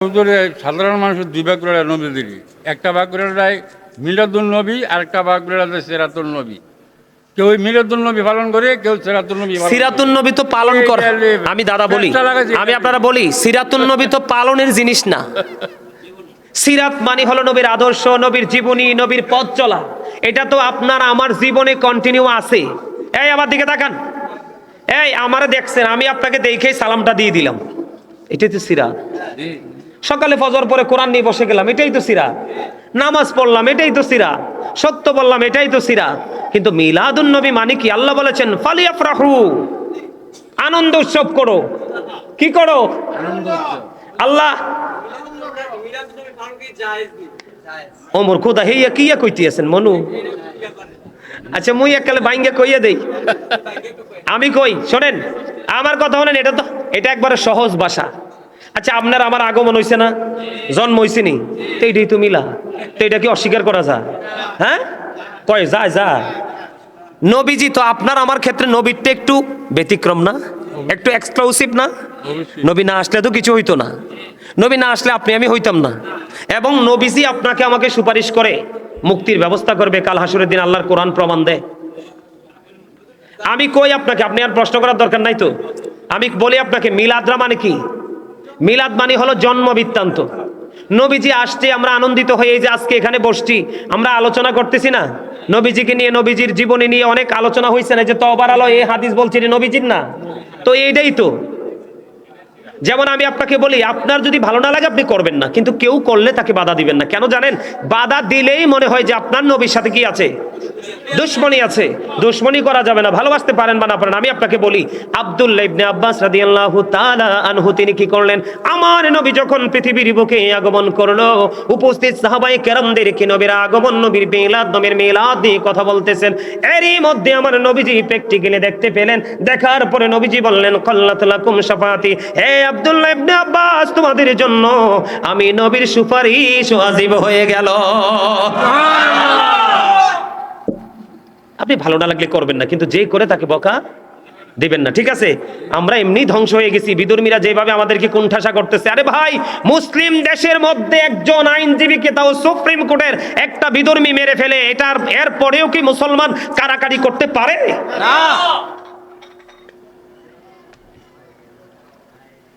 হুজুরে সাধারণ মানুষের দুই ভাগ করে নবী দিলি, একটা ভাগ করে দেয় মিলাদুল নবী আর একটা ভাগ করে দেয় সিরাতুল নবী। কেউ মিলাদুল নবী পালন করে, কেউ সিরাতুল নবী পালন করে। সিরাতুন নবী তো পালন করে, আমি দাদা বলি, আমি আপনারা বলি, সিরাতুন নবী তো পালনের জিনিস না। সিরাত মানে হলো নবীর আদর্শ, নবীর জীবনী, নবীর পথ চলা। এটা তো আপনার আমার জীবনে কন্টিনিউ আছে। এই আমার দিকে তাকান, এই আমারে দেখছেন, আমি আপনাকে দেখেই সালামটা দিয়ে দিলাম, এটাই তো সিরাত। সকালে ফজর পরে কোরআন নিয়ে বসে গেলাম, এটাই তো সিরাত। নামাজ পড়লাম, এটাই তো সিরাত। সত্য বললাম, এটাই তো সিরাত। কিন্তু মিলাদুন নবী মানে কি? আল্লাহ বলেছেন ফালিয়াফরাহু, আনন্দ উৎসব করো। কি করো? আল্লাহ ওমর খোদা হেইয়া কিয়া কইতেছেন মনু? আচ্ছা মুই এককালে বাইঙ্গে কইয়া দেই, আমি কই শোনেন আমার কথা শোনেন। এটা একবারে সহজ ভাষা। আচ্ছা আপনার আমার আগমন হইছে না, জন্ম হইছে নি, তো এইটাই তো মিলা। তো এটা কি অস্বীকার করা যায়? হ্যাঁ কয় যায় যায়। নবীজি তো আপনার আমার ক্ষেত্রে নবীরটা একটু ব্যতিক্রম না, একটু এক্সক্লুসিভ না? নবী না আসলে তো কিছু হইতো না, নবী না আসলে আপনি আমি হইতাম না। এবং নবীজি আপনাকে আমাকে সুপারিশ করে মুক্তির ব্যবস্থা করবে কাল হাসরের দিন, আল্লাহর কোরআন প্রমাণ দেয়। আমি কই আপনাকে, আপনি আর প্রশ্ন করার দরকার নাই তো। আমি বলি আপনাকে, মিলাদরা মানে কি? মিলাদ মানে হলো জন্ম বৃত্তান্ত। নবীজি আসছে, আমরা আনন্দিত হয়ে যে আজকে এখানে বসছি, আমরা আলোচনা করতেছি না নবীজিকে নিয়ে, নবীজির জীবনী নিয়ে অনেক আলোচনা হয়েছে না, যে তওবার আলো এই হাদিস বলছে নবীজির না, তো এইটাই তো। যেমন আমি আপনাকে বলি, আপনার যদি ভালো না লাগে আপনি করবেন না, কিন্তু কেউ করলে তাকে বাধা দিবেন না। কেন জানেন? বাধা দিলেই মনে হয় যে আপনার নবীর সাথে কি আছে, দুশ্মনী আছে। দুশ্মনী করা যাবে না, ভালোবাসতে পারেন বা না পারেন। আমি আপনাকে বলি, আব্দুল্লাহ ইবনে আব্বাস রাদিয়াল্লাহু তাআলা আনহু তিনি কি করলেন? আমার নবী যখন পৃথিবীর বুকে আগমন করলো, উপস্থিত সাহাবায়ে কেরামদেরকে নবীর আগমন, নবীর মিলাদ, নবীর মিলাদ দিয়ে কথা বলতেছেন। এরই মধ্যে আমার নবীজি প্র্যাকটিক্যালি দেখতে পেলেন। দেখার পরে নবীজি বললেন কাল্লাত লাকুম শাফাআতি, হে আব্দুল্লাহ ইবনে আব্বাস, তোমাদের জন্য আমি নবীর সুপারিশ ওয়াজিব হয়ে গেল। আপনি ভালো না লাগলে করবেন না, কিন্তু যে করে তাকে বকা দিবেন না, ঠিক আছে? আমরা এমনি ধ্বংস হয়ে গেছি, বিধর্মীরা যেভাবে আমাদেরকে কুণ্ঠাসা করতেছে। আরে ভাই, মুসলিম দেশের মধ্যে একজন আইনজীবীকে, তাও সুপ্রিম কোর্টের একটা বিধর্মী মেরে ফেলে, এটার এর পরেও কি মুসলমান কারাকারি করতে পারে? না।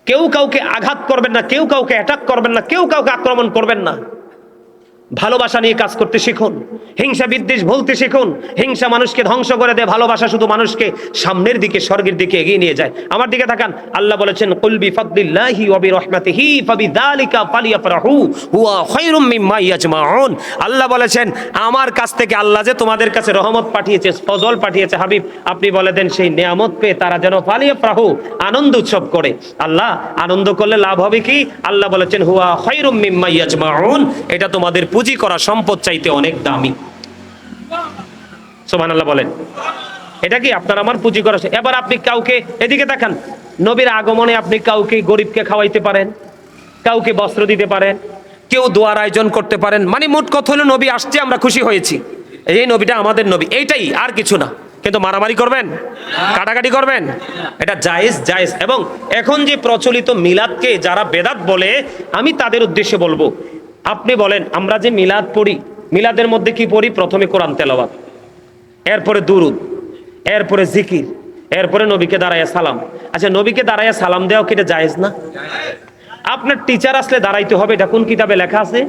কেউ কাউকে আঘাত করবেন না, কেউ কাউকে অ্যাটাক করবেন না, কেউ কাউকে আক্রমণ করবেন না। ভালোবাসা নিয়ে কাজ করতে শিখুন, হিংসা বিদ্বেষ ভুলতে শিখুন। হিংসা মানুষকে ধ্বংস করে দেয়, ভালোবাসা শুধু মানুষকে সামনের দিকে, স্বর্গের দিকে এগিয়ে নিয়ে যায়। আমার দিকে তাকান, আল্লাহ বলেছেন কুল বিফাদলিল্লাহি ওয়া বিরহমাতিহি ফাবিযালিকা ফালিয়াফরাহু হুয়া খায়রুম মিম্মা ইয়াজমাউন। আল্লাহ বলেছেন আমার কাছ থেকে আল্লাহ যে তোমাদের কাছে রহমত পাঠিয়েছে, ফজল পাঠিয়েছে, হাবিব আপনি বলে দেন সেই নিয়ামত পেয়ে তারা যেন ফালিয়াফরাহু, আনন্দ উৎসব করে। আল্লাহ আনন্দ করলে লাভ হবে কি? আল্লাহ বলেছেন হুয়া খায়রুম মিম্মা ইয়াজমাউন, এটা তোমাদের পুঁজি করা সম্পদ চাইতে অনেক দামি। সুবহানাল্লাহ বলেন। এটা কি আপনার আমার পুঁজি করা? এবার আপনি কাউকে, এদিকে তাকান, নবীর আগমনে আপনি কাউকে গরিবকে খাওয়াইতে পারেন, কাউকে বস্ত্র দিতে পারেন, কেউ দোয়ার আয়োজন করতে পারেন। মানে মোট কথা হলো নবী আসছে, আমরা খুশি হয়েছি, এই নবীটা আমাদের নবী, এইটাই, আর কিছু না। কিন্তু মারামারি করবেন, কাটাকাটি করবেন, এটা জায়েজ জায়েজ। এবং এখন যে প্রচলিত মিলাদকে যারা বেদাত বলে, আমি তাদের উদ্দেশ্যে বলবো, আপনি বলেন আমরা যে মিলাদ পড়ি, মিলাদের মধ্যে কি পড়ি? প্রথমে কোরআন তেলাওয়াত, এরপরে দুরুদ, এরপরে জিকির, এরপরে নবীকে দাঁড়াইয়া সালাম। আচ্ছা নবীকে দাঁড়াইয়া সালাম দেওয়া কি এটা জায়েজ না? আপনার টিচার আসলে দাঁড়াইতে হবে, এটা কোন কিতাবে লেখা আছে?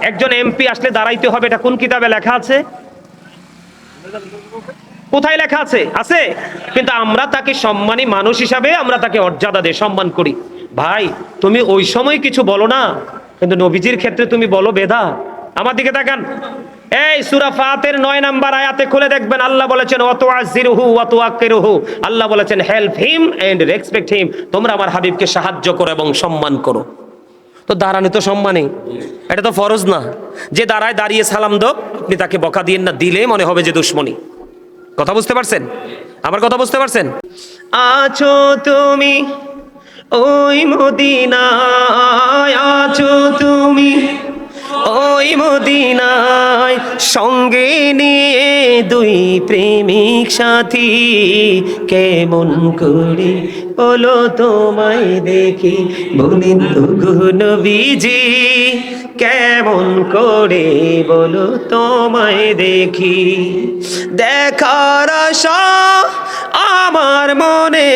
একজন এমপি আসলে দাঁড়াইতে হবে, এটা কোন কিতাবে লেখা আছে? কোথায় লেখা আছে? আছে। কিন্তু আমরা তাকে সম্মানী মানুষ হিসাবে আমরা তাকে মর্যাদা দিয়ে সম্মান করি। ভাই তুমি ওই সময় কিছু বলো না, কিন্তু নবীজির ক্ষেত্রে তুমি বলো বেদা। আমার দিকে তাকান, এই সূরা ফাতির 9 নম্বর আয়াতে খুলে দেখবেন, আল্লাহ বলেছেন ওয়াতুআযিরুহু ওয়াতুআক্কিরুহু, আল্লাহ বলেছেন help him and respect him, তোমরা আমার হাবিবকে সাহায্য করো এবং সম্মান করো। তো দাঁড়ানো তো সম্মানই, এটা তো ফরজ না যে দাঁড়ায় দাঁড়িয়ে সালাম দাও, আপনি তাকে বকা দিয়েন না, দিলে মনে হবে যে দুশ্মনী। কথা বুঝতে পারছেন? আমার কথা বুঝতে পারছেন? আছো তুমি ওই মদিনায়, আছো তুমি ওই মদিনায়, সঙ্গে নিয়ে দুই প্রেমিক সাথী, কেমন করে বলো তোমায় দেখি, বলেন ওগো নবীজি কেমন করে বলো তোমায় দেখি। দেখার আশা আমার মনে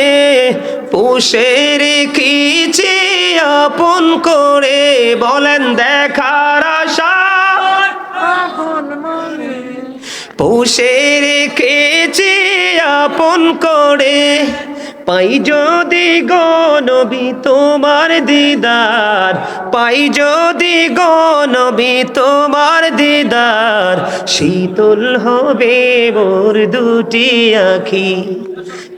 পুষে রেখেছি আপন করে, বলেন দেখার আশা পুষে রেখেছি আপন করে, পাই যদি গো নবী তোমার দিদার, পাই যদি গো নবী তোমার দিদার, শীতল হবে মোর দুটি আখি,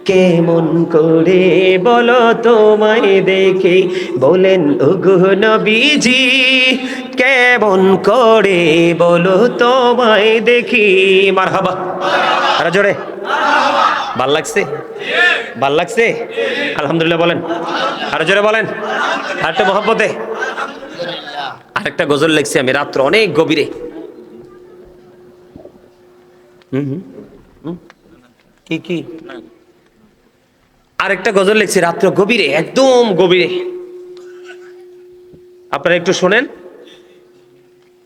কেমন করে বলো তোমায় দেখি, বলেন ওগো নবীজি কেমন করে বলো তোমায় দেখি। মারহাবা, আরে জোরে, ভাল লাগছে, ভাল লাগছে, আলহামদুলিল্লাহ বলেন, আরে জোরে বলেন, আরেকটা মহব্বতে। আরেকটা গজল লিখছি আমি রাত্র অনেক গভীরে। কি কি আরেকটা গজল লিখছি রাত্র গভীরে, একদম গভীরে। আপনারা একটু শোনেন,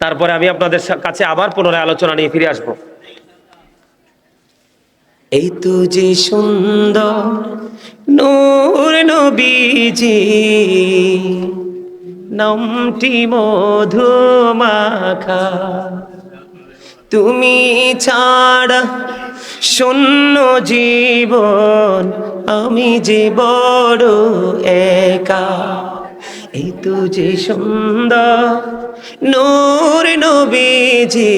তারপরে আমি আপনাদের কাছে আবার পুনরায় আলোচনা নিয়ে ফিরে আসব। এই তো যে সুন্দর নূর নবীজি, নামটি মধু মাখা, তুমি ছাড়া শূন্য জীবন, আমি যে বড় একা। এই তো যে সুন্দর নূর নবীজি,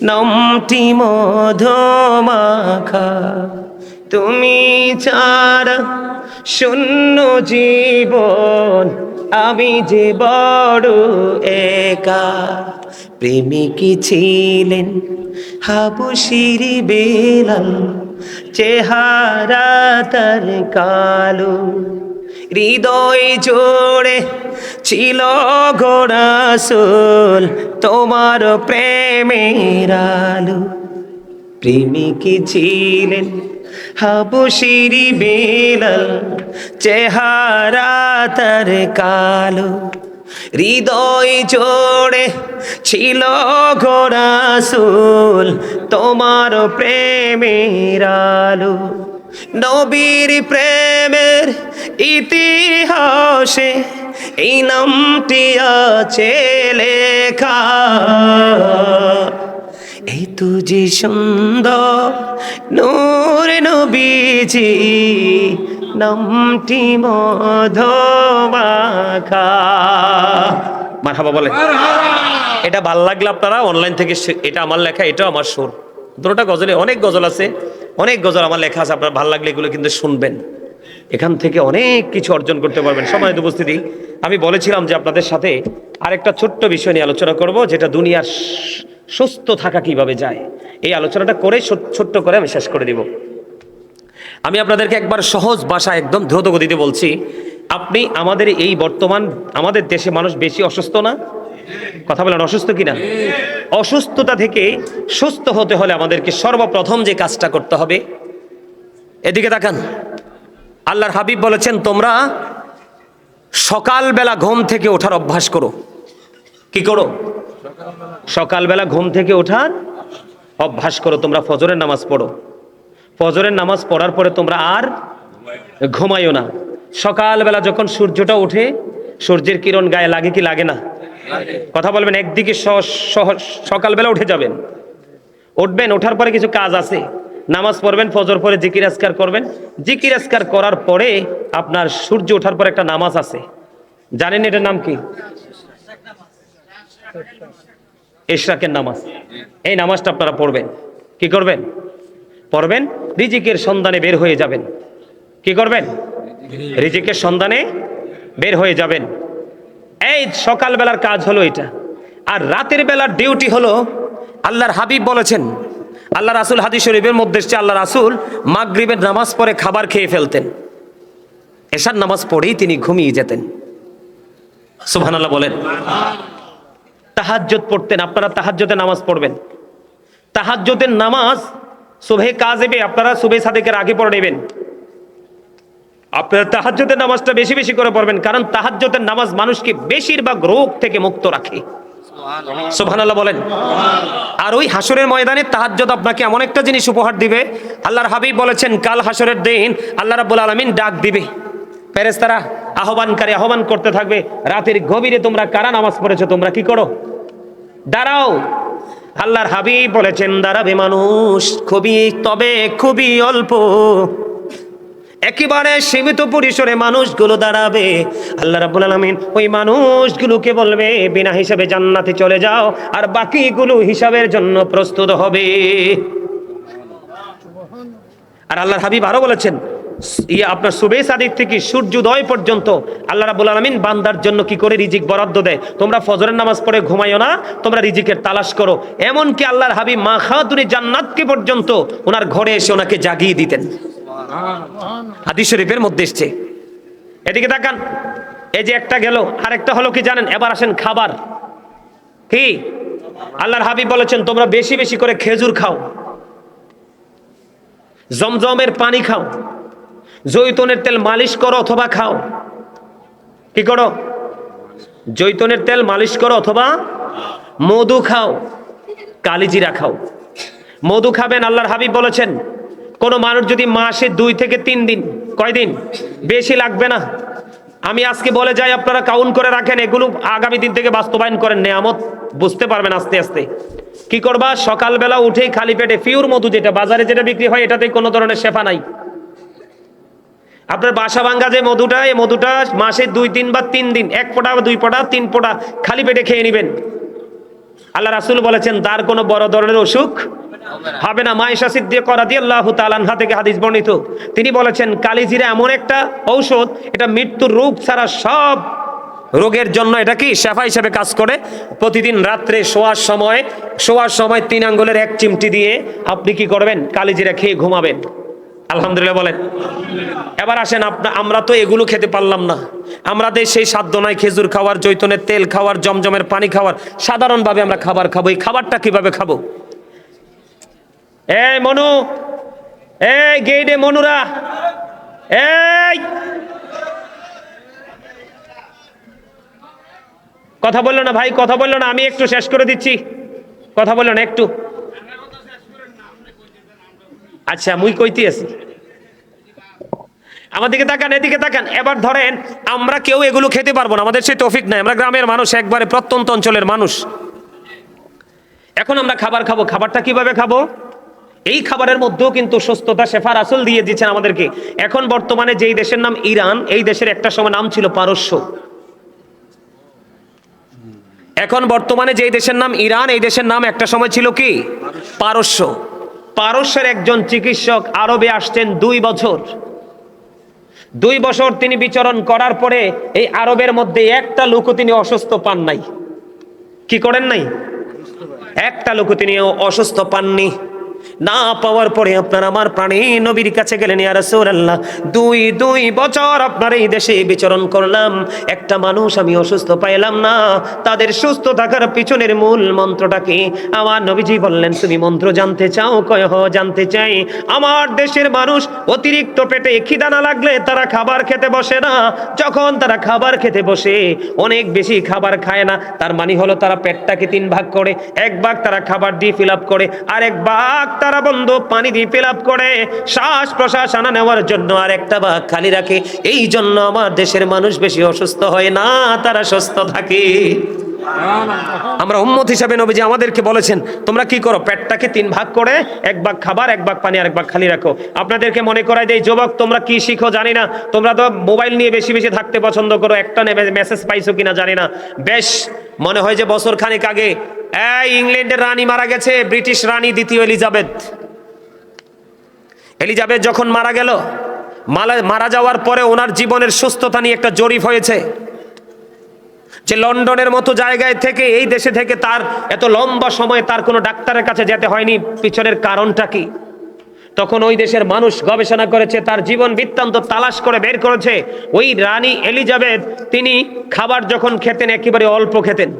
নামটি মধু মাখা, তুমি ছাড়া শূন্য জীবন, আমি যে বড় একা। প্রেমিকী ছিলেন হাবশির বেলাল, চেহারা তার কালো, হৃদয় জোড়ে ছিল গো রাসূল তোমার প্রেমের আলো। প্রেমিকী ছিলেন হাবশির বেলাল, চেহারা তার কালো, হৃদয় জোড়ে ছিল গো রাসূল তোমার প্রেমের আলো। নবীর প্রেমের ইতিহাসে এই নামটি আছে লেখা, এই তো যে সুন্দর নূর নবীজি, নামটি মধু মাখা। মারহাবা বলে। এটা ভাল লাগলে আপনারা অনলাইন থেকে, এটা আমার লেখা, এটা আমার সুর, দুটোটা গজলে অনেক গজল আছে, অনেক গজল আমার লেখা আছে, আপনার ভাল লাগলে এগুলো কিন্তু শুনবেন, এখান থেকে অনেক কিছু অর্জন করতে পারবেন। সম্মানিত উপস্থিতি, আমি বলেছিলাম যে আপনাদের সাথে আরেকটা ছোট্ট বিষয় নিয়ে আলোচনা করব, যেটা দুনিয়ার সুস্থ থাকা কিভাবে যায়, এই আলোচনাটা করে ছোট্ট করে আমি শেষ করে দিব। আমি আপনাদেরকে একবার সহজ ভাষা একদম দ্রুত গতিতে বলছি। আপনি আমাদের এই বর্তমান আমাদের দেশে মানুষ বেশি অসুস্থ না? কথা বলেন, অসুস্থ কিনা? অসুস্থতা থেকে সুস্থ হতে হলে আমাদেরকে সর্বপ্রথম যে কাজটা করতে হবে, এদিকে তাকান, আল্লাহর হাবিব বলেছেন তোমরা সকালবেলা ঘুম থেকে ওঠার অভ্যাস করো। কি করো? সকালবেলা ঘুম থেকে ওঠার অভ্যাস করো। তোমরা ফজরের নামাজ পড়ো, ফজরের নামাজ পড়ার পরে তোমরা আর ঘুমাইও না। সকালবেলা যখন সূর্যটা ওঠে, সূর্যের কিরণ গায়ে লাগে কি লাগে না? কথা বলবেন, একদিকে সকালবেলা উঠে যাবেন, উঠবেন, ওঠার পরে কিছু কাজ আছে, নামাজ পড়বেন, ফজর পরে জিকির আজকার করবেন, জিকির আজকার করার পরে আপনার সূর্য ওঠার পরে একটা নামাজ আছে, জানেন এটার নাম কি? ইশরাকের নামাজ। এই নামাজটা আপনারা পড়বেন। কি করবেন? পড়বেন, রিজিকের সন্ধানে বের হয়ে যাবেন। কি করবেন? রিজিকের সন্ধানে বের হয়ে যাবেন। এই সকালবেলার কাজ হলো এটা। আর রাতের বেলার ডিউটি হলো, আল্লাহর হাবিব বলেছেন, আল্লাহ রাসূল হাদিস শরীফের মধ্যে এসেছে, আল্লাহ রাসূল মাগরিবের নামাজ পড়ে খাবার খেয়ে ফেলতেন, এশার নামাজ পড়েই তিনি ঘুমিয়ে যেতেন। সুবহানাল্লাহ বলেন। তাহাজ্জুদ পড়তেন, আপনারা তাহাজ্জুদে নামাজ পড়বেন, তাহাজ্জুদের নামাজ সুবহে কাযিবে আপনারা সুবহে সাদিকের আগে পড়ে নেবেন। আপনারা তাহাজ্জুদের নামাজটা বেশি বেশি করে পড়বেন, কারণ তাহাজ্জুদের নামাজ মানুষকে বেশিরভাগ রোগ থেকে মুক্ত রাখে। সুবহানাল্লাহ বলেন। আর ওই হাসরের ময়দানে তাহাজ্জুদ আপনাকে এমন একটা জিনিস উপহার দিবে, আল্লাহর হাবিব বলেছেন কাল হাসরের দিন আল্লাহ রাব্বুল আলামিন ডাক দিবে, ফেরেশতারা আহ্বানকারী আহ্বান করতে থাকবে, রাতের গভীরে তোমরা কারা নামাজ পড়েছো, তোমরা কি করো, দাঁড়াও। আল্লাহর হাবিব বলেছেন দাঁড়াবে মানুষ খুবই অল্প, একেবারে সীমিত পরিসরে মানুষগুলো দাঁড়াবে। আল্লাহ রাব্বুল আলামিন ওই মানুষগুলোকে বলবে বিনা হিসাবে জান্নাতে চলে যাও, আর বাকিগুলো হিসাবের জন্য প্রস্তুত হবে। আর আল্লাহর হাবিব আরো বলেছেন আপনার সুবহে সাদিক থেকে সূর্যোদয় পর্যন্ত আল্লাহ রাব্বুল আলামিন বান্দার জন্য কি করে রিজিক বরাদ্দ দেয়। তোমরা ফজরের নামাজ পড়ে ঘুমাইও না, তোমরা রিজিকের তালাশ করো। এমনকি আল্লাহর হাবিব মা খাতুনে জান্নাতকে পর্যন্ত ওনার ঘরে এসে ওনাকে জাগিয়ে দিতেন, হাদিস শরীফের মধ্যে এসেছে। এদিকে তাকান, এই যে একটা গেল, আরেকটা হলো কি জানেন, এবার আসেন খাবার। কি আল্লাহর হাবিব বলেছেন তোমরা বেশি বেশি করে খেজুর খাও, জমজমের পানি খাও, জৈতুনের তেল মালিশ করো অথবা খাও। কি করো? জৈতুনের তেল মালিশ করো অথবা মধু খাও, কালিজিরা খাও। মধু খাবেন, আল্লাহর হাবিব বলেছেন কোন মানুষ যদি মাসে 2 থেকে 3 দিন, কয়দিন, বেশি লাগবে না, আমি আজকে বলে যাই আপনারা কাউন্ট করে রাখেন, এগুলো আগামী দিন থেকে বাস্তবায়ন করেন, নেয়ামত বুঝতে পারবেন আস্তে আস্তে। কি করবা, সকালবেলা উঠেই খালি পেটে পিওর মধু, যেটা বাজারে যেটা বিক্রি হয় এটাতে কোনো ধরনের শেফা নাই। আপনার বাসা ভাঙ্গা যে মধুটা, এই মধুটা মাসে 2-3 বা 3 দিন 1 ফোঁটা বা 2 ফোঁটা 3 ফোঁটা খালি পেটে খেয়ে নেবেন। আল্লাহ রাসূল বলেছেন তার কোনো বড় ধরনের অসুখ হবে না। মায়েশা সিদ্দিকা রাদিয়াল্লাহু তাআলা আনহা থেকে হাদিস বর্ণিত, তিনি বলেছেন কালিজিরা এমন একটা ঔষধ, এটা মৃত্যুর রোগ ছাড়া সব রোগের জন্য এটা কি শেফা হিসেবে কাজ করে। প্রতিদিন রাত্রে শোয়ার সময় 3 আঙ্গুলের 1 চিমটি দিয়ে আপনি কি করবেন, কালিজিরা খেয়ে ঘুমাবেন। আলহামদুলিল্লাহ বলেন। এবার আসেন, আমরা তো এগুলো খেতে পারলাম না, আমাদের সেই সাধ্য নাই খেজুর খাওয়ার, জৈতুনের তেল খাওয়ার, জমজমের পানি খাওয়ার। সাধারণভাবে আমরা খাবার খাবো, এই খাবারটা কিভাবে খাবো? এই মনু, এই গেইডে মনুরা, এই কথা বললো না ভাই, কথা বললো না, আমি একটু শেষ করে দিচ্ছি, কথা বললো না একটু। আচ্ছা মুই কইতে আছি, আমার দিকে তাকান, এদিকে তাকান। এবার ধরেন আমরা কেউ এগুলো খেতে পারবো না, আমাদের সেই তৌফিক নাই, আমরা গ্রামের মানুষ, একবারে প্রত্যন্ত অঞ্চলের মানুষ। এখন আমরা খাবার খাবো, খাবারটা কিভাবে খাবো? এই খাবারের মধ্যেও কিন্তু সুস্থতা শেফা রাসূল দিয়ে দিচ্ছেন আমাদেরকে। এখন বর্তমানে যেই দেশের নাম ইরান, এই দেশের একটা সময় নাম ছিল পারস্য। এখন বর্তমানে যেই দেশের নাম ইরান, এই দেশের নাম একটা সময় ছিল কি পারস্য। পারস্যের একজন চিকিৎসক আরবে আসছেন 2 বছর। 2 বছর তিনি বিচরণ করার পরে এই আরবের মধ্যে একটা লোকও তিনি অসুস্থ পান নাই। কি করেন নাই? একটা লোকও তিনি অসুস্থ পাননি। না পাওয়ার পরে আপনার আমার প্রাণী নবীর কাছে গেলেন, ইয়া রাসূলুল্লাহ 2 বছর আপনার এই দেশে বিচরণ করলাম, একটা মানুষ আমি অসুস্থ পাইলাম না, তাদের সুস্থ থাকার পিছনের মূল মন্ত্রটা কি? আমার নবীজি বললেন তুমি মন্ত্র জানতে চাও? কয় হ জানতে চাই। আমার দেশের মানুষ অতিরিক্ত পেটে খিদা না লাগলে তারা খাবার খেতে বসে না, যখন তারা খাবার খেতে বসে অনেক বেশি খাবার খায় না, তার মানে হলো তারা পেটটাকে 3 ভাগ করে, 1 ভাগ তারা খাবার দিয়ে ফিল আপ করে, আর 1 ভাগ তারা বন্ধু পানি দিয়ে ফিল আপ করে শ্বাস প্রশ্বাস আনা নেওয়ার জন্য, আর একটা ভাগ খালি রাখে। এই জন্য আমার দেশের মানুষ বেশি অসুস্থ হয় না, তারা সুস্থ থাকে। আমরা উম্মত হিসাবে নবীজি আমাদেরকে বলেছেন তোমরা কি করো, পেটটাকে 3 ভাগ করে 1 ভাগ খাবার, 1 ভাগ পানি, আর 1 ভাগ খালি রাখো। আপনাদেরকে মনে করাই দেই যুবক, তোমরা কি শিখো জানি না, তোমরা তো মোবাইল নিয়ে বেশি বেশি থাকতে পছন্দ করো, একটা মেসেজ পাইছো কিনা জানি না, বেশ মনে হয় যে বছর খানিক আগে ইংল্যান্ডের রানী মারা গেছে, ব্রিটিশ রানী 2য় এলিজাবেথ যখন মারা গেল, মারা যাওয়ার পরে ওনার জীবনের সুস্থতা নিয়ে একটা জরিপ হয়েছে, যে লন্ডনের মতো জায়গায় থেকে, এই দেশে থেকে তার এত লম্বা সময় তার কোনো ডাক্তারের কাছে যেতে হয়নি, পিছনের কারণটা কি? তখন ওই দেশের মানুষ গবেষণা করেছে, তার জীবন বৃত্তান্ত তালাশ করে বের করেছে, ওই রানী এলিজাবেথ তিনি খাবার যখন খেতেন একেবারে অল্প খেতেন,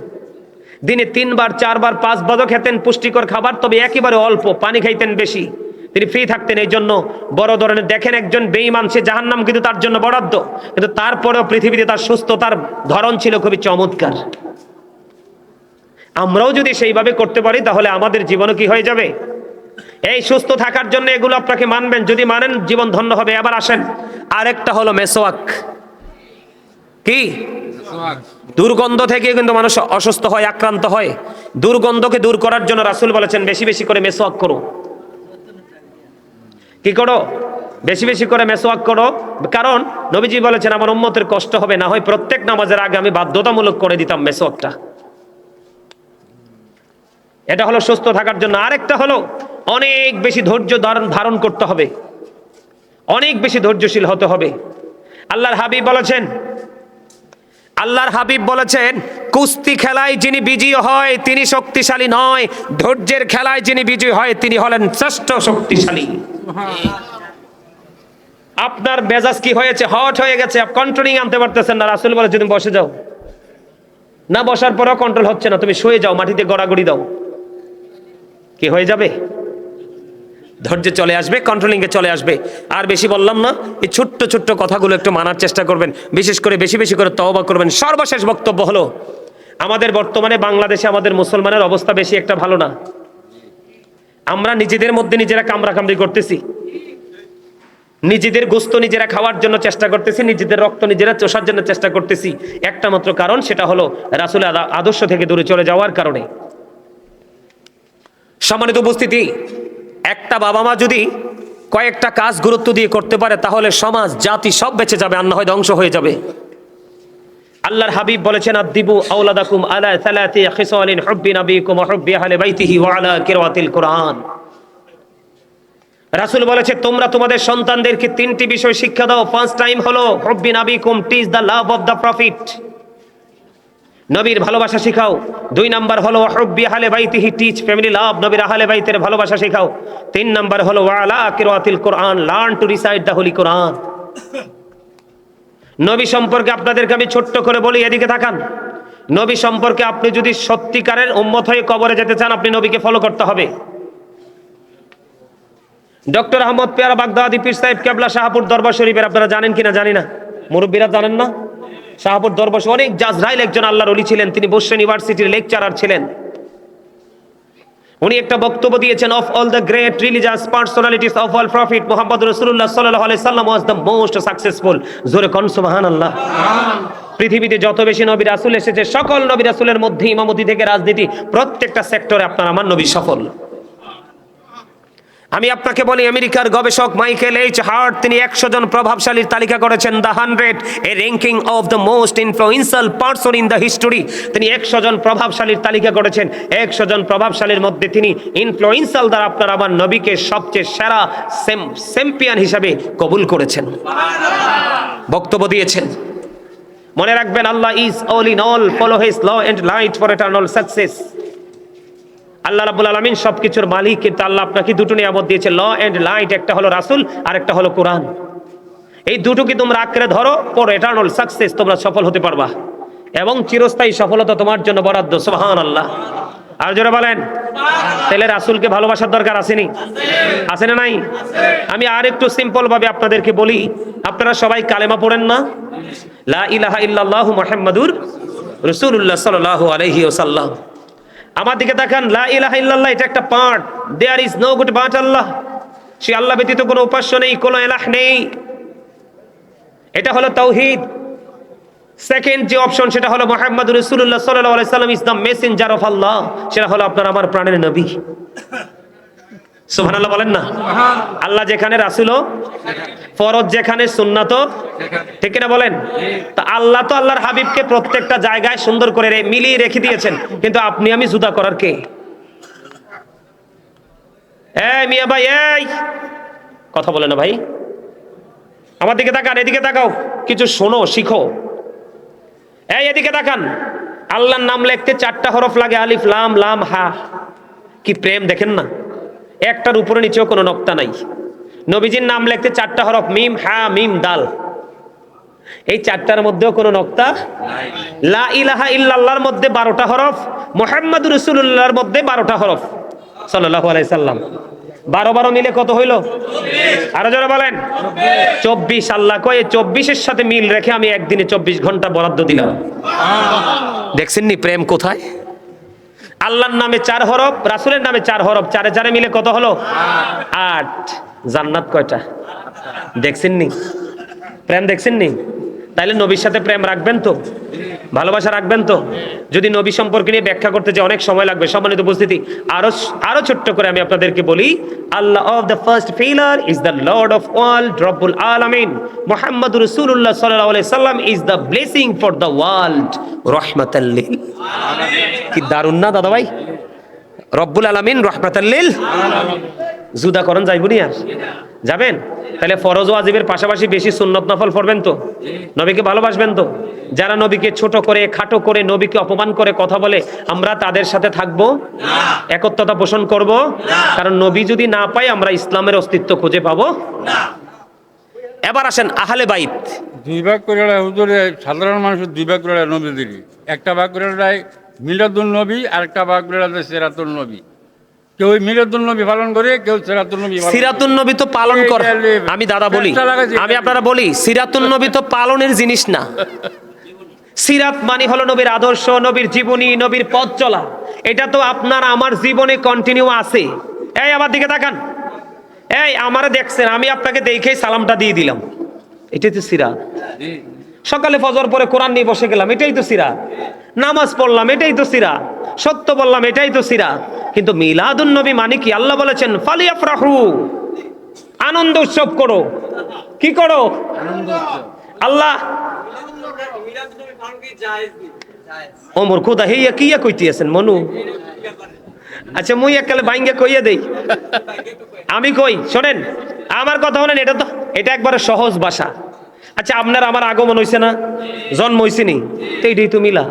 দিনে 3 বার 4 বার 5 বারও খেতেন পুষ্টিকর খাবার, তবে একেবারে অল্প, পানি খাইতেন বেশি, তিনি ফ্রি থাকতেন। এই জন্য বড় ধরনের দেখেন একজন বেঈমান, সে জাহান্নাম কিন্তু তার জন্য বরাদ্দ, কিন্তু তারপরেও পৃথিবীতে তার সুস্থতার ধরন ছিল খুবই চমৎকার। আমরাও যদি সেইভাবে করতে পারি তাহলে আমাদের জীবনও কি হয়ে যাবে? এই সুস্থ থাকার জন্য এগুলো আপনাকে মানবেন, যদি মানেন জীবন ধন্য হবে। আবার আসেন, আরেকটা হলো মেসওয়াক। কি? দুর্গন্ধ থেকে কিন্তু মানুষ অসুস্থ হয়, আক্রান্ত হয়। দুর্গন্ধকে দূর করার জন্য রাসূল বলেছেন বেশি বেশি করে মেসওয়াক করো। কি করো? বেশি বেশি করে মেসওয়াক করো। কারণ নবীজি বলেছেন আমার উম্মতের কষ্ট হবে, না হয় প্রত্যেক নামাজের আগে আমি বাধ্যতামূলক করে দিতাম মেসওয়াকটা। এটা হলো সুস্থ থাকার জন্য। আরেকটা হলো অনেক বেশি ধৈর্য ধারণ করতে হবে, অনেক বেশি ধৈর্যশীল হতে হবে। আল্লাহর হাবিব বলেছেন কুস্তি খেলায় যিনি বিজয়ী হয় তিনি শক্তিশালী নয়, ধৈর্যের খেলায় যিনি বিজয়ী হয় তিনি হলেন শ্রেষ্ঠ শক্তিশালী। আপনার মেজাজ কি হয়েছে? হট হয়ে গেছে, কন্ট্রোলিং আনতে পারতেছেন না। রাসূল বলে যদি বসে যাও, না বসার পরেও কন্ট্রোল হচ্ছে না, তুমি শুয়ে যাও, মাটিতে গড়াগড়ি দাও, কি হয়ে যাবে? ধৈর্য চলে আসবে, কন্ট্রোলিং এ চলে আসবে। আর বেশি বললাম না, এই ছোট্ট ছোট্ট কথাগুলো একটু মানার চেষ্টা করবেন, বিশেষ করে বেশি বেশি করে তওবা করবেন। সর্বশেষ বক্তব্য হলো, আমাদের বর্তমানে বাংলাদেশে আমাদের মুসলমানের অবস্থা বেশি একটা ভালো না। আমরা নিজেদের মধ্যে নিজেরা কামড়াকামড়ি করতেছি, নিজেদের গোস্ত নিজেরা খাওয়ার জন্য চেষ্টা করতেছি, নিজেদের রক্ত নিজেরা চষার জন্য চেষ্টা করতেছি। একটা মাত্র কারণ, সেটা হলো রাসূলের আদর্শ থেকে দূরে চলে যাওয়ার কারণে। সম্মানিত উপস্থিতি, একটা বাবা মা যদি কয়েকটা কাজ গুরুত্ব দিয়ে করতে পারে তাহলে সমাজ জাতি সব বেঁচে যাবে, আর না হয় ধ্বংস হয়ে যাবে। আল্লাহর হাবিব বলেছেন আদিবু আওলাদাকুম আলা সালাতি খিসালিন হুব্বি নবিকুম ওয়া হুব্বি আহলি বাইতিহি ওয়া আলা কিরাতিল কুরআন। রাসূল বলেছে তোমরা তোমাদের সন্তানদেরকে 3টি বিষয় শিক্ষা দাও। ফার্স্ট টাইম হলো হুব্বি নবিকুম, teach the love of the prophet, নবীর ভালোবাসা শেখাও। 2 নাম্বার হলো হুব্বি আহলি বাইতিহি, টিচ ফ্যামিলি লাভ, নবীর আহলে বাইতের ভালোবাসা শেখাও। 3 নাম্বার হলো ওয়া আলা কিরাতিল কুরআন, learn to recite the holy Quran. নবী সম্পর্কে আপনাদেরকে আমি ছোট্ট করে বলি, এদিকে তাকান। নবী সম্পর্কে আপনি যদি সত্যিকারের উম্মত হয়ে কবরে যেতে চান, আপনি নবীকে ফলো করতে হবে। ডক্টর আহমদ পেয়ারা বাগদাদি পীর সাহেব কেবলা শাহপুর দরবার শরীফের, আপনারা জানেন কিনা জানি না, মুরব্বীরা জানেন না? শাহপুর দরবার অনেক জাজরাইল একজন আল্লাহর ওলি ছিলেন, তিনি বসরা ইউনিভার্সিটির লেকচারার ছিলেন। উনি একটা বক্তব্য দিয়েছেন, of all the great religious personalities of all prophet Muhammad রাসূলুল্লাহ সাল্লাল্লাহু আলাইহি সাল্লাম ওয়াজ দ্য মোস্ট সাকসেসফুল। জোরে কোন সুবহানাল্লাহ। পৃথিবীতে যত বেশি নবী রাসূল এসেছে, সকল নবী রাসূলের মধ্যে ইমামতি থেকে রাজনীতি, প্রত্যেকটা সেক্টরে আপনার আমার নবী সফল। আমি আপনাকে বলি, আমেরিকার গবেষক মাইকেল এইচ হার্ট তিনি 100 জন প্রভাবশালীর তালিকা করেছেন, the 100 A ranking of the most influential person in the history. তিনি 100 জন প্রভাবশালীর তালিকা করেছেন। 100 জন প্রভাবশালীর মধ্যে তিনি ইনফ্লুয়েন্সিয়াল দ্বারা আপনার আমার নবীকে সবচেয়ে সেরা চ্যাম্পিয়ন হিসাবে কবুল করেছেন, বক্তব্য দিয়েছেন। মনে রাখবেন, Allah is all in all, follow his law and light for eternal success. আল্লাহ রাব্বুল আলামিন সবকিছুর মালিক, কিন্তু আল্লাহ আপনাকে দুটো নিয়ামত দিয়েছে, ল এন্ড লাইট। একটা হলো রাসূল আর একটা হলো কোরআন। এই দুটোকে তোমরা আঁকড়ে ধরো, ফর ইটারনাল সাকসেস, তোমরা সফল হতে পারবা এবং চিরস্থায়ী সফলতা তোমার জন্য বরাদ্দ। সুবহানাল্লাহ। আর জোরে বলেন। তাহলে রাসূলকে ভালোবাসার দরকার আসেনি? আছে না নাই? আমি আর একটু সিম্পল ভাবে আপনাদেরকে বলি, আপনারা সবাই কালেমা পড়েন না? লা ইলাহা ইল্লাল্লাহু মুহাম্মাদুর রাসূলুল্লাহ সাল্লাল্লাহু আলাইহি ওয়াসাল্লাম। আমার দিকে তাকান, লা ইলাহা ইল্লাল্লাহ এটা একটা part, there is no god but Allah. সে আল্লাহ ব্যতীত কোনো উপাস্য নেই, কোনো ইলাহ নেই, এটা হলো তাওহীদ। সেকেন্ড যে অপশন, সেটা হলো মুহাম্মাদুর রাসূলুল্লাহ সাল্লাল্লাহু আলাইহি সাল্লাম ইজ দ্য মেসেঞ্জার অফ আল্লাহ, সেটা হলো আপনার আমার প্রাণের নবী। সুবহানাল্লাহ বলেন না? আল্লাহ যেখানে রাসূলও, ফরজ যেখানে সুন্নাতও, ঠিক না বলেন? তা আল্লাহ তো আল্লাহর হাবিবকে প্রত্যেকটা জায়গায় সুন্দর করে মিলিয়ে রেখে দিয়েছেন, কিন্তু আপনি আমি জুদা করার কে? এই মিয়া ভাই, এই কথা বলে না ভাই, আমার দিকে তাকান, এদিকে তাকাও, কিছু শোনো, শিখো। এই এদিকে তাকান, আল্লাহর নাম লিখতে 4টা হরফ লাগে, আলিফ লাম লাম হা। কি প্রেম দেখেন না, একটার উপরে নিচেও কোনো নক্তা নাই। নবীজির নাম লিখতে 4টা হরফ, মিম হা মিম দাল। এই চারটার মধ্যেও কোনো নক্তা লা ইলাহা ইল্লাল্লাহর মধ্যে 12টা হরফ, মুহাম্মাদুর রাসূলুল্লাহর মধ্যে 12টা হরফ সাল্লাল্লাহু আলাইহি সাল্লাম। 12 মিলে কত হইল? আরো জোরে বলেন। 24। আল্লাহ কয় 24-এর সাথে মিল রেখে আমি একদিনে 24 ঘন্টা বরাদ্দ দিলাম। দেখছেন নি প্রেম কোথায়? আল্লাহর নামে 4 হরফ, রাসূলের নামে 4 হরফ, 4 মিলে কত হলো? 8। জান্নাত কয়টা? দেখছেন নি প্রেম? দেখছেন নি? তাইলে নবীর সাথে প্রেম রাখবেন তো, ভালোবাসা রাখবেন তো। যদি নবী সম্পর্কে নিয়ে ব্যাখ্যা করতে যে অনেক সময় লাগবে, সম্মানিত উপস্থিতি, আরো ছোট্ট করে আমি আপনাদেরকে বলি, Allah of the first pillar is the lord of world রব্বুল আলামিন, মুহাম্মাদুর রাসূলুল্লাহ সাল্লাল্লাহু আলাইহি সাল্লাম is the blessing for the world, রাহমাতাল লিল। কি দারুণ না দাদা ভাই? রব্বুল আলামিন রাহমাতাল লিল। জুদা করণ যাইবনি আর যাবেন? তাহলে ফরজ ওয়াজিবের পাশাপাশি বেশি সুন্নত নফল পড়বেন তো, নবীকে ভালোবাসবেন তো। যারা নবীকে ছোট করে, খাটো করে, নবীকে অপমান করে কথা বলে, আমরা তাদের সাথে থাকবো না, একত্বতা পোষণ করব না। কারণ নবী যদি না পাই আমরা ইসলামের অস্তিত্ব খুঁজে পাবো না। এবার আসেন আহলে বাইত। 2 ভাগ করে হুজুরে, সাধারণ মানুষের 2 ভাগ করে নবীদেরই। একটা ভাগ করে মিলাদুন নবী, আর একটা ভাগ করে সিরাতুন নবী। কেউ মিলাদুন নবী পালন করে, কেউ সিরাতুন নবী। সিরাতুন নবী তো পালন করে, আমি দাদা বলি, আমি আপনারা বলি, সিরাতুন নবী তো পালনের জিনিস না। সিরাত মানে হলো নবীর আদর্শ, নবীর জীবনী, নবীর পথ চলা। এটা তো আপনার আমার জীবনে কন্টিনিউ আছে। এই আমার দিকে তাকান, এই আমারে দেখছেন, আমি আপনাকে দেখেই সালামটা দিয়ে দিলাম, এটাই তো সিরাত। সকালে ফজর পরে কোরআন নিয়ে বসে গেলাম, এটাই তো সিরাত। নামাজ পড়লাম, এটাই তো সিরাত। সত্য বললাম, এটাই তো সিরাত। কিন্তু মিলাদুন নবী মানে কি? আল্লাহ বলেছেন ফালিয়াফরাহু, আনন্দ উৎসব করো। কি করো? আল্লাহ ওমর খোদা হেইয়া কিয়া কইতে আছেন মনু? আচ্ছা মুই এককালে বাইঙ্গে কইয়া দেই, আমি কই শোনেন, আমার কথা বলেন। এটা একবারে সহজ ভাষা। আচ্ছা আপনার আমার আগমন হইছে না, জন্ম হইছে নি, তো এইটাই তো মিলা।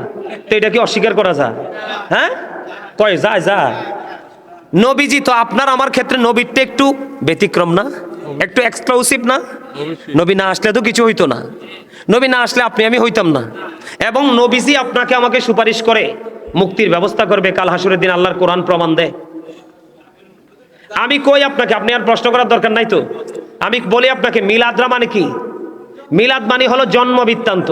তো এটা কি অস্বীকার করা যায়? হ্যাঁ কয় যায়। নবীজি তো আপনার আমার ক্ষেত্রে নবীরটা একটু ব্যতিক্রম না, একটু এক্সক্লুসিভ না? নবী না আসলে তো কিছু হইতো না, নবী না আসলে আপনি আমি হইতাম না। এবং নবীজি আপনাকে আমাকে সুপারিশ করে মুক্তির ব্যবস্থা করবে কাল হাসুরের দিন, আল্লাহর কোরআন প্রমাণ দেয়। আমি কই আপনাকে, আপনি আর প্রশ্ন করার দরকার নাই তো। আমি বলি আপনাকে, মিলাদরা মানে কি? মিলাদ মানে হলো জন্ম বৃত্তান্ত।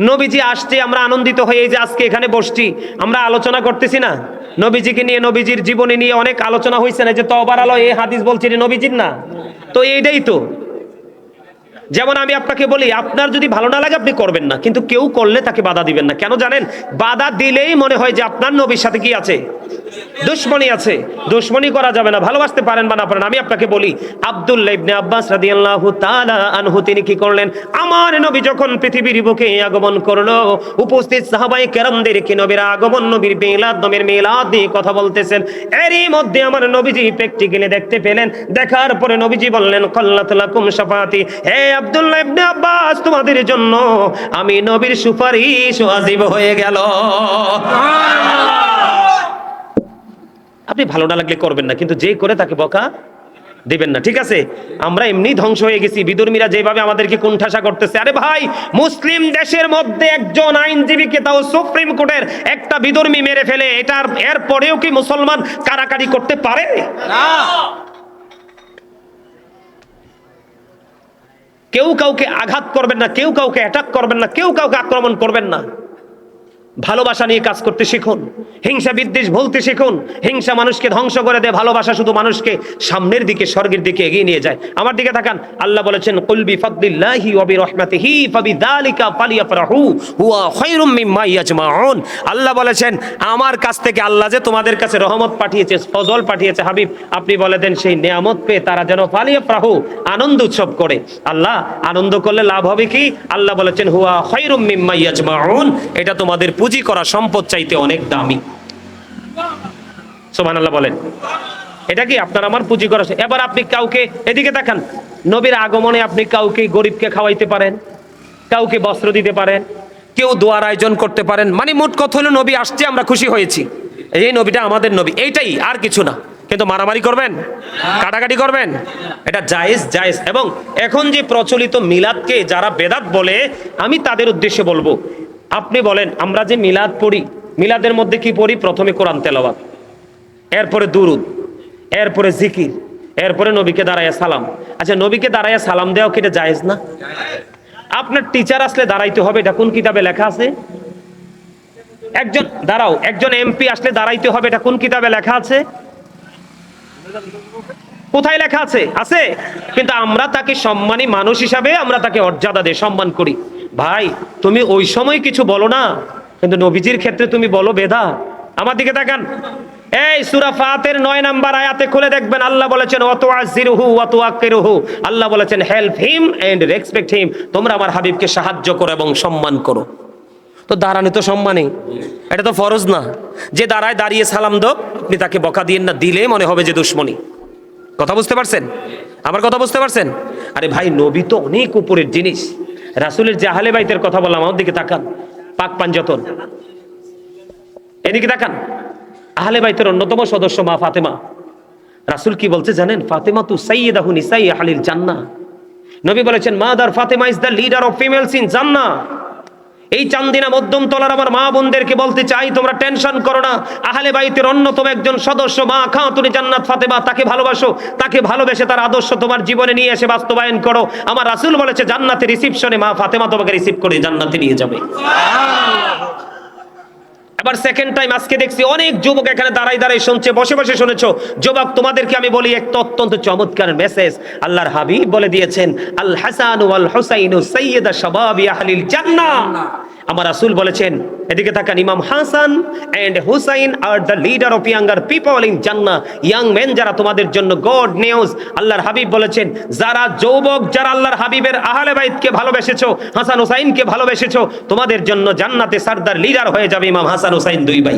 নবীজি আসছে, আমরা আনন্দিত হয়ে যে আজকে এখানে বসছি, আমরা আলোচনা করতেছি না নবীজিকে নিয়ে, নবীজির জীবনী নিয়ে অনেক আলোচনা হয়েছে না, যে তওবার আলো এই হাদিস বলছে নবীজির না, তো এইটাই তো। যেমন আমি আপনাকে বলি, আপনার যদি ভালো না লাগে আপনি করবেন না, কিন্তু কেউ করলে তাকে বাধা দিবেন না। কেন জানেন? বাধা দিলেই মনে হয় যে আপনার নবীর সাথে কি আছে? দুশমনি আছে। দুশমনি করা যাবে না, ভালোবাসতে পারেন বা না পারেন। আমি আপনাকে বলি, আব্দুল্লাহ ইবনে আব্বাস রাদিয়াল্লাহু তাআলা আনহু তিনি কি করলেন? আমার নবী যখন পৃথিবীর বুকে আগমন করলো, উপস্থিত সাহাবায়ে কেরামদেরকে নবীর আগমন, নবীর মিলাদ, নবীর মিলাদ নিয়ে কথা বলতেছেন। এরই মধ্যে আমার নবীজি প্র্যাকটিক্যালি দেখতে পেলেন। দেখার পরে নবীজি বললেন, কাল্লাত লাকুম শাফাতি, হে আব্দুল্লাহ ইবনে আব্বাস, তোমাদের জন্য আমি নবীর সুপারিশ ওয়াজিব হয়ে গেল। আপনি ভালো না লাগলে করবেন না, কিন্তু যে করে তাকে বকা দিবেন না, ঠিক আছে? আমরা এমনি ধ্বংস হয়ে গেছি, বিধর্মীরা যেভাবে আমাদেরকে কুণ্ঠাসা করতেছে। আরে ভাই, মুসলিম দেশের মধ্যে একজন আইনজীবীকে, তাও সুপ্রিম কোর্টের একটা বিধর্মী মেরে ফেলে, এর পরেও কি মুসলমান কারাকারি করতে পারে? না। কেউ কাউকে আঘাত করবেন না, কেউ কাউকে অ্যাটাক করবেন না, কেউ কাউকে আক্রমণ করবেন না। ভালোবাসা নিয়ে কাজ করতে শিখুন, হিংসা বিদ্বেষ ভুলতে শিখুন। হিংসা মানুষকে ধ্বংস করে দেয়, ভালোবাসা শুধু মানুষকে সামনের দিকে, স্বর্গের দিকে এগিয়ে নিয়ে যায়। আমার দিকে তাকান, আল্লাহ বলেছেন, কুল বিফাদলিল্লাহি ওয়া বিরহমাতিহি ফাবিযালিকা ফালিয়াফরাহু হুয়া খায়রুম মিম্মা ইয়াজমাউন। আল্লাহ বলেছেন, আমার কাছ থেকে আল্লাহ যে তোমাদের কাছে রহমত পাঠিয়েছে, ফজল পাঠিয়েছে, হাবিব আপনি বলে দেন সেই নিয়ামত পেয়ে তারা যেন ফালিয়াফরাহু, আনন্দ উৎসব করে। আল্লাহ আনন্দ করলে লাভ হবে কি? আল্লাহ বলেছেন, হুয়া খায়রুম মিম্মা ইয়াজমাউন, এটা তোমাদের পুঁজি করা সম্পদ চাইতে অনেক দামি। সুবহানাল্লাহ বলেন। এটা কি আপনার আমার পুঁজি করা? এবার আপনি কাউকে, এদিকে তাকান, নবীর আগমনে আপনি কাউকে, গরিবকে খাওয়াইতে পারেন, কাউকে বস্ত্র দিতে পারেন, কেউ দোয়ার আয়োজন করতে পারেন। মানে মোট কথা হলো নবী আসছে, আমরা খুশি হয়েছি, এই নবীটা আমাদের নবী, এইটাই, আর কিছু না। কিন্তু মারামারি করবেন, কাটাকাটি করবেন, এটা জায়েজ জায়েজ। এবং এখন যে প্রচলিত মিলাদকে যারা বেদাত বলে, আমি তাদের উদ্দেশ্যে বলবো, আপনি বলেন আমরা যে মিলাদ পড়ি, মিলাদের মধ্যে কি পড়ি? প্রথমে কোরআন তেলাওয়াত, এরপরে দুরুদ, এরপরে জিকির, এরপরে নবীকে দাঁড়াইয়া সালাম। আচ্ছা, নবীকে দাঁড়াইয়া সালাম দেওয়া কি এটা জায়েজ না? আপনার টিচার আসলে দাঁড়াইতে হবে, এটা কোন কিতাবে লেখা আছে? একজন এমপি আসলে দাঁড়াইতে হবে, এটা কোন কিতাবে লেখা আছে? কোথায় লেখা আছে? আছে। কিন্তু আমরা তাকে সম্মানী মানুষ হিসাবে আমরা তাকে মর্যাদা দিয়ে সম্মান করি। ভাই, তুমি ওই সময় কিছু বলো না, কিন্তু নবীজির ক্ষেত্রে তুমি বলো বেদা। আমার দিকে তাকান, এই সূরা ফাতির 9 নাম্বার আয়াতে খুলে দেখবেন, আল্লাহ বলেছেন ওয়াতুআযিরুহু ওয়াতুআক্কিরুহু, আল্লাহ বলেছেন help him and respect him, তোমরা আমার হাবিবকে সাহায্য করো এবং সম্মান করো। তো দাঁড়ানো তো সম্মানী, এটা তো ফরজ না যে দাঁড়িয়ে সালাম দাও, আপনি তাকে বকা দিয়েন না, দিলে মনে হবে যে দুশ্মনী। কথা বুঝতে পারছেন? আমার কথা বুঝতে পারছেন? আরে ভাই, নবী তো অনেক উপরের জিনিস। রাসূলের যে আহলে বাইতের কথা বললাম, আমার দিকে তাকান, পাক পাঞ্জাতন, এদিকে তাকান। আহলে বাইতের অন্যতম সদস্য মা ফাতেমা। রাসূল কি বলছে জানেন? ফাতেমা তু সাইয়্যিদাহু নিসাই আহলিল জান্নাহ। নবী বলেছেন mother Fatema is the leader of females in জান্নাহ। এই চান্দিনা মধ্যম তলার আমার মা বোনদেরকে বলতে চাই, তোমরা টেনশন করো না, আহলে বাইতের অন্যতম একজন সদস্য মা খাতুনে জান্নাত ফাতেমা, তাকে ভালোবাসো, তাকে ভালোবেসে তার আদর্শ তোমার জীবনে নিয়ে এসে বাস্তবায়ন করো। আমার রাসূল বলেছে জান্নাতে রিসিপশনে মা ফাতেমা তোমাকে রিসিভ করে জান্নাতে নিয়ে যাবে। এবার সেকেন্ড টাইম আজকে দেখছি অনেক যুবক এখানে দাঁড়াই শুনছে, বসে বসে শুনেছো। যুবক, তোমাদেরকে আমি বলি একটা অত্যন্ত চমৎকার মেসেজ আল্লাহর হাবিব বলে দিয়েছেন, আল হাসান ওয়াল হুসাইনু সাইয়্যিদা শাবাবি আহলিল জান্নাহ। আমার রাসূল বলেছেন, এদিকে তাকান, Imam Hasan and Hussain are the leader of younger people in Jannah. Young men যারা, তোমাদের জন্য গড নিউজ। আল্লাহর হাবিব বলেছেন, যারা যুবক, যারা আল্লাহর হাবিবের আহলে বাইতকে ভালোবেসেছো, হাসান হুসাইনকে ভালোবেসেছো, তোমাদের জন্য জান্নাতে সরদার লিডার হয়ে যাবে ইমাম হাসান হুসাইন, দুই ভাই।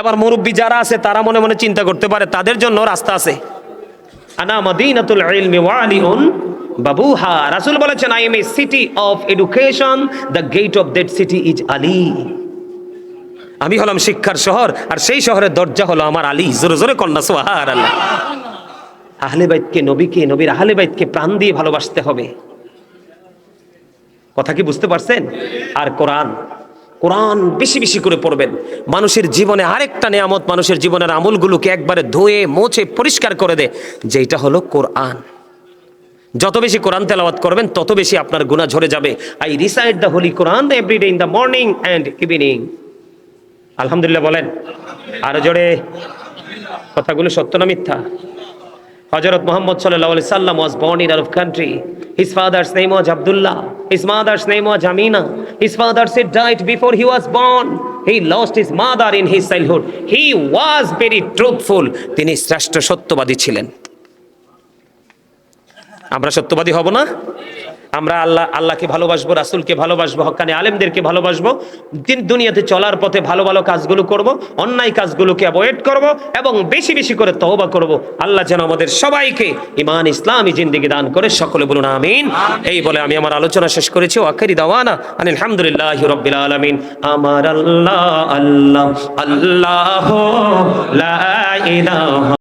এবার মুরব্বী যারা আছে তারা মনে মনে চিন্তা করতে পারে, তাদের জন্য রাস্তা আছে। আনা মাদিনাতুল ইলমি ওয়া আলিউন বাবুহা। রাসূল বলেছেন, I am a city of education, the gate of that city is Ali. আমি হলাম শিক্ষার শহর, আর সেই শহরের দরজা হলো আমার আলী। জোরে জোরে কন্যা সুবহানাল্লাহ। আহলে বাইতকে, নবীকে, নবীর আহলে বাইতকে প্রাণ দিয়ে ভালোবাসতে হবে। কথা কি বুঝতে পারছেন? আর কোরআন বেশি বেশি করে পড়বেন। মানুষের জীবনে আরেকটা নেয়ামত, মানুষের জীবনের আমলগুলোকে একবারে ধুয়ে মুছে পরিষ্কার করে দেয়, যেটা হলো কোরআন। যত বেশি কোরআন তেলাওয়াত করবেন, তত বেশি আপনার গুনাহ ঝরে যাবে। I recite the holy Quran every day in the morning and evening. আলহামদুলিল্লাহ বলেন আরো জোরে। কথাগুলো সত্য না মিথ্যা? হযরত মুহাম্মদ সাল্লাল্লাহু আলাইহি সাল্লাম was born in Arab country. His father's name was Abdullah. His mother's name was Amina. His father said died before he was born. He lost his mother in his childhood. He was very truthful. তিনি শ্রেষ্ঠ সত্যবাদী ছিলেন। আমরা সত্যবাদী হব না? আমরা আল্লাহকে ভালোবাসবো, রাসূলকে ভালোবাসবো, হক্কানি আলেমদেরকে ভালোবাসবো, দুনিয়াতে চলার পথে ভালো ভালো কাজগুলো করব, অন্যায় কাজগুলোকে অ্যাভয়েড করব, এবং বেশি বেশি করে তওবা করব। আল্লাহ যেন আমাদের সবাইকে ঈমান ইসলামী জিন্দেগি দান করে। সকলে বলুন আমিন। এই বলে আমি আমার আলোচনা শেষ করেছি। আখিরি দাওয়ানা আলহামদুলিল্লাহি রাব্বিল আলামিন। আমার আল্লাহ আল্লাহ আল্লাহ লা ইলাহা